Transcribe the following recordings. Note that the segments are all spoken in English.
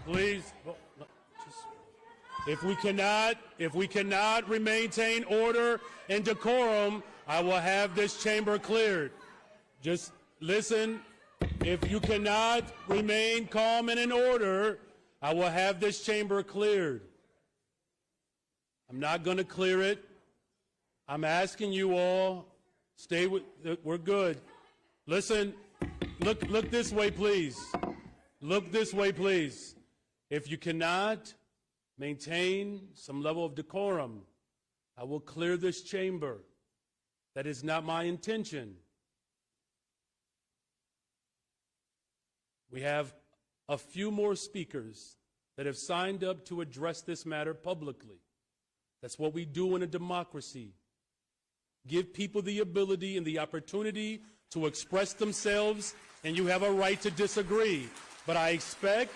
Please, if we cannot maintain order and decorum, I will have this chamber cleared. Just listen. If you cannot remain calm and in order, I will have this chamber cleared. I'm not going to clear it. I'm asking you all, stay with, we're good. Listen, look this way, please. Look this way, please. If you cannot maintain some level of decorum, I will clear this chamber. That is not my intention. We have a few more speakers that have signed up to address this matter publicly. That's what we do in a democracy. Give people the ability and the opportunity to express themselves, and you have a right to disagree. But I expect,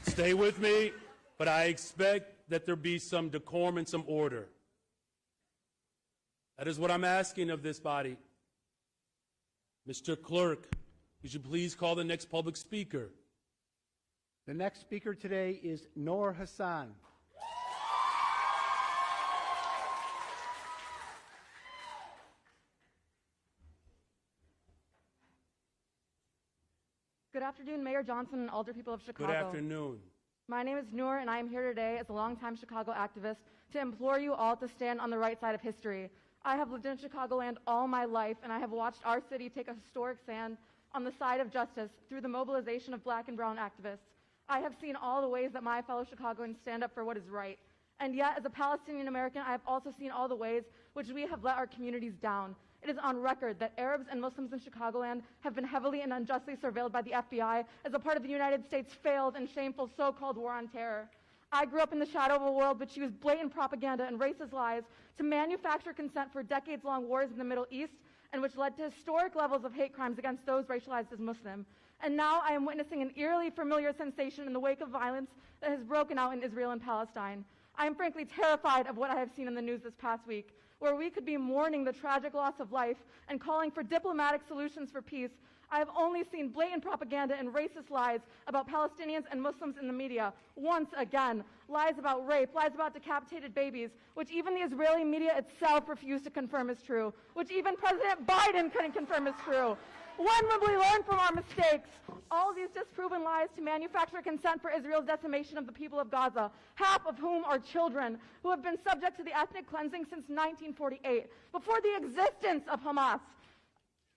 stay with me, but I expect that there be some decorum and some order. That is what I'm asking of this body. Mr. Clerk, would you please call the next public speaker? The next speaker today is Noor Hassan. Good afternoon, Mayor Johnson and Alder people of Chicago. Good afternoon. My name is Noor, and I am here today as a longtime Chicago activist to implore you all to stand on the right side of history. I have lived in Chicagoland all my life, and I have watched our city take a historic stand on the side of justice through the mobilization of black and brown activists. I have seen all the ways that my fellow Chicagoans stand up for what is right. And yet, as a Palestinian American, I have also seen all the ways which we have let our communities down. It is on record that Arabs and Muslims in Chicagoland have been heavily and unjustly surveilled by the FBI as a part of the United States' failed and shameful so-called war on terror. I grew up in the shadow of a world which used blatant propaganda and racist lies to manufacture consent for decades-long wars in the Middle East, and which led to historic levels of hate crimes against those racialized as Muslim. And now I am witnessing an eerily familiar sensation in the wake of violence that has broken out in Israel and Palestine. I am frankly terrified of what I have seen in the news this past week, where we could be mourning the tragic loss of life and calling for diplomatic solutions for peace. I have only seen blatant propaganda and racist lies about Palestinians and Muslims in the media. Once again, lies about rape, lies about decapitated babies, which even the Israeli media itself refused to confirm is true, which even President Biden couldn't confirm is true. When will we learn from our mistakes? All of these disproven lies to manufacture consent for Israel's decimation of the people of Gaza, half of whom are children, who have been subject to the ethnic cleansing since 1948, before the existence of Hamas,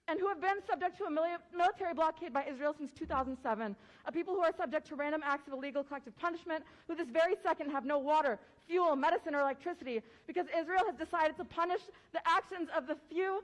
and who have been subject to a military blockade by Israel since 2007, a people who are subject to random acts of illegal collective punishment, who this very second have no water, fuel, medicine, or electricity, because Israel has decided to punish the actions of the few,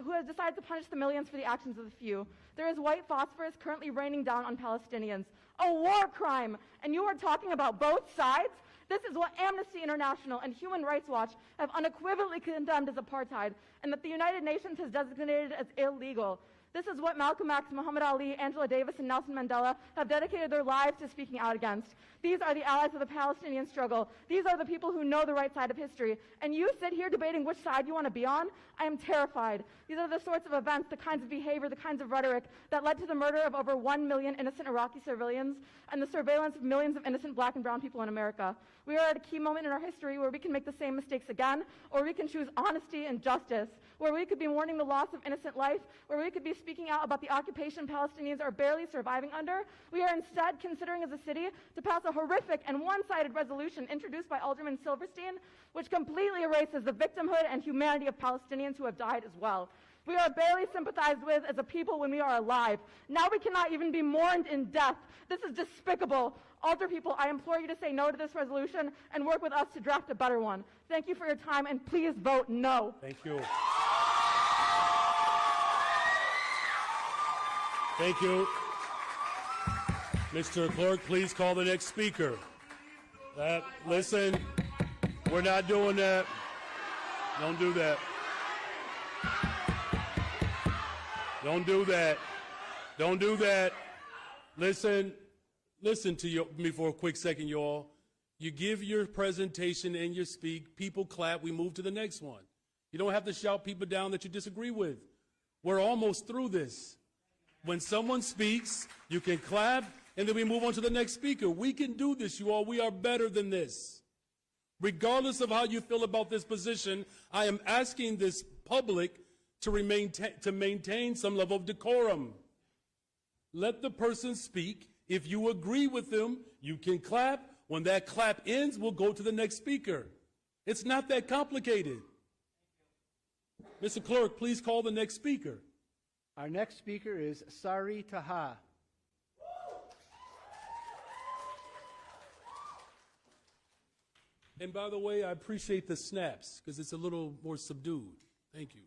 who has decided to punish the millions for the actions of the few. There is white phosphorus currently raining down on Palestinians, a war crime, and you are talking about both sides? This is what Amnesty International and Human Rights Watch have unequivocally condemned as apartheid, and that the United Nations has designated as illegal. This is what Malcolm X, Muhammad Ali, Angela Davis, and Nelson Mandela have dedicated their lives to speaking out against. These are the allies of the Palestinian struggle. These are the people who know the right side of history. And you sit here debating which side you want to be on? I am terrified. These are the sorts of events, the kinds of behavior, the kinds of rhetoric that led to the murder of over 1 million innocent Iraqi civilians and the surveillance of millions of innocent black and brown people in America. We are at a key moment in our history where we can make the same mistakes again, or we can choose honesty and justice, where we could be mourning the loss of innocent life, where we could be speaking out about the occupation Palestinians are barely surviving under. We are instead considering as a city to pass a horrific and one-sided resolution introduced by Alderman Silverstein, which completely erases the victimhood and humanity of Palestinians who have died as well. We are barely sympathized with as a people when we are alive. Now we cannot even be mourned in death. This is despicable. Alder people, I implore you to say no to this resolution and work with us to draft a better one. Thank you for your time, and please vote no. Thank you. Thank you. Mr. Clerk, please call the next speaker. Listen, we're not doing that. Don't do that. Don't do that. Don't do that. Listen to me for a quick second, y'all. You give your presentation and you speak, people clap, we move to the next one. You don't have to shout people down that you disagree with. We're almost through this. When someone speaks, you can clap, and then we move on to the next speaker. We can do this, you all. We are better than this. Regardless of how you feel about this position, I am asking this public to maintain some level of decorum. Let the person speak. If you agree with them, you can clap. When that clap ends, we'll go to the next speaker. It's not that complicated. Mr. Clerk, please call the next speaker. Our next speaker is Sari Taha. And by the way, I appreciate the snaps because it's a little more subdued. Thank you.